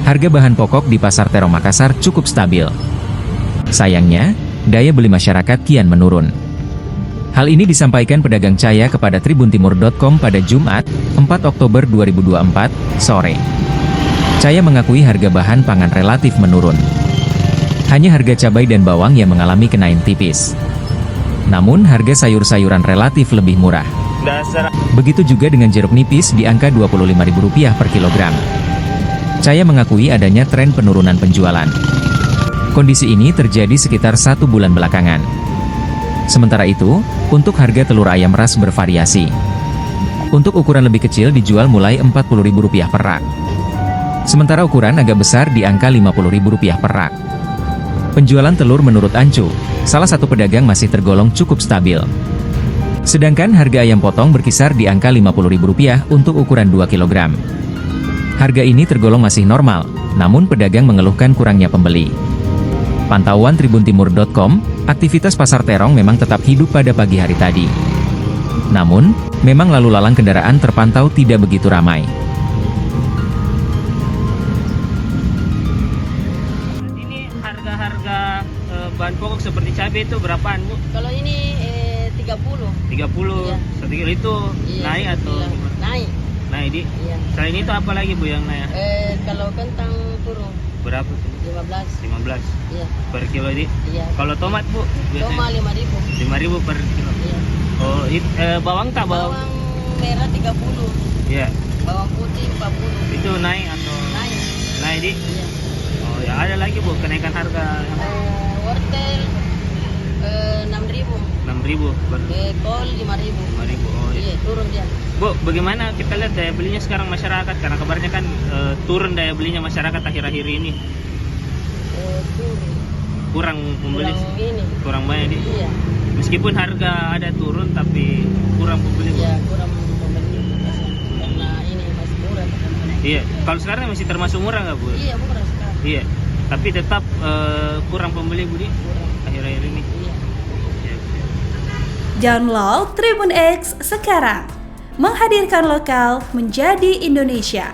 Harga bahan pokok di Pasar Terong Makassar cukup stabil. Sayangnya, daya beli masyarakat kian menurun. Hal ini disampaikan pedagang Caya kepada tribuntimur.com pada Jumat, 4 Oktober 2024, sore. Caya mengakui harga bahan pangan relatif menurun. Hanya harga cabai dan bawang yang mengalami kenaikan tipis. Namun, harga sayur-sayuran relatif lebih murah. Begitu juga dengan jeruk nipis di angka Rp25.000 per kilogram. Caya mengakui adanya tren penurunan penjualan. Kondisi ini terjadi sekitar 1 bulan belakangan. Sementara itu, untuk harga telur ayam ras bervariasi. Untuk ukuran lebih kecil dijual mulai Rp40.000 per rak. Sementara ukuran agak besar di angka Rp50.000 per rak. Penjualan telur menurut Ancu, salah satu pedagang masih tergolong cukup stabil. Sedangkan harga ayam potong berkisar di angka Rp50.000 untuk ukuran 2 kg. Harga ini tergolong masih normal, namun pedagang mengeluhkan kurangnya pembeli. Pantauan tribuntimur.com, aktivitas Pasar Terong memang tetap hidup pada pagi hari tadi. Namun, memang lalu lalang kendaraan terpantau tidak begitu ramai. Ini harga-harga bahan pokok seperti cabai itu berapaan, Bu? Kalau ini 30. 30. Iya. 1 kilo itu Iya, naik atau iya, gimana? naik. Naik di. Iya. Selain itu apa lagi, Bu, yang naik? Kalau kentang turun Berapa tuh? 15. 15 Iya. per kilo di. Iya. Kalau tomat, Bu? Toma 5.000. 5.000 per kilo. Iya. Oh, bawang tak bawang? Bawang merah 30. Iya. Bawang putih 40. Itu naik atau Naik. naik di? Iya. Oh, ya ada lagi, Bu, kenaikan harga yang Wortel 6.000. 6.000 per Kol 5.000. 5.000. Oh, iya. Iya, turun dia. Bu, bagaimana kita lihat daya belinya sekarang masyarakat? Karena kabarnya kan turun daya belinya masyarakat akhir-akhir ini. Turun. Kurang pembeli, Kurang ini. kurang banyak di. Iya. Meskipun harga ada turun tapi kurang pembeli. Bu. Iya, kurang pembeli. Karena ini masih murah. Iya. Kalau sekarang masih termasuk murah nggak, Bu? Iya, murah sekali. Iya. Tapi tetap kurang pembeli, Bu, di Kurang. akhir-akhir ini. Iya. Iya. Download Tribun X sekarang. Menghadirkan lokal menjadi Indonesia.